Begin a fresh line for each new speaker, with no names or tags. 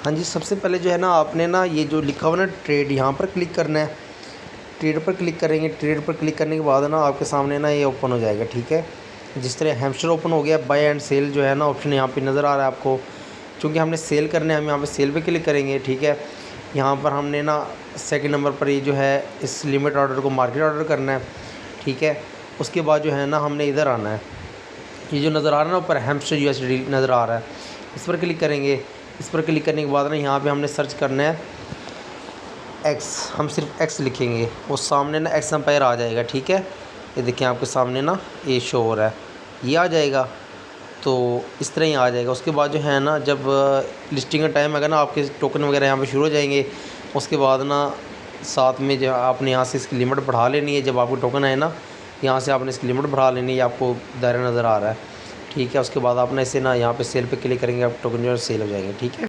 हाँ जी, सबसे पहले जो है ना आपने ना ये जो लिखा हुआ ना ट्रेड, यहाँ पर क्लिक करना है। ट्रेड पर क्लिक करेंगे, ट्रेड पर क्लिक करने के बाद ना आपके सामने ना ये ओपन हो जाएगा, ठीक है। जिस तरह हैमस्टर ओपन हो गया, बाय एंड सेल जो है ना ऑप्शन यहाँ पे नज़र आ रहा है आपको। चूँकि हमने सेल करने हैं, हम यहाँ पे सेल पे क्लिक करेंगे, ठीक है। यहाँ पर हमने ना सेकंड नंबर पर ये जो है इस लिमिट ऑर्डर को मार्केट ऑर्डर करना है, ठीक है। उसके बाद जो है ना हमने इधर आना है, ये जो नज़र आ रहा है ना ऊपर हैमस्टर USD नज़र आ रहा है, इस पर क्लिक करेंगे। इस पर क्लिक करने के बाद ना यहाँ पे हमने सर्च करना है एक्स, हम सिर्फ एक्स लिखेंगे, वो सामने ना एक्स एम्पायर आ जाएगा, ठीक है। ये देखिए आपके सामने ना ये शो हो रहा है, ये आ जाएगा। तो इस तरह ही आ जाएगा। उसके बाद जो है ना जब लिस्टिंग का टाइम आएगा ना आपके टोकन वगैरह यहाँ पे शुरू हो जाएंगे। उसके बाद ना साथ में जो आपने यहाँ से इसकी लिमिट बढ़ा लेनी है। जब आपको टोकन आए ना यहाँ से आपने इसकी लिमिट बढ़ा लेनी है, आपको दायरा नज़र आ रहा है, ठीक है। उसके बाद आपने इसे ना यहाँ पे सेल पे क्लिक करेंगे, आप टोकन जो है सेल हो जाएंगे, ठीक है।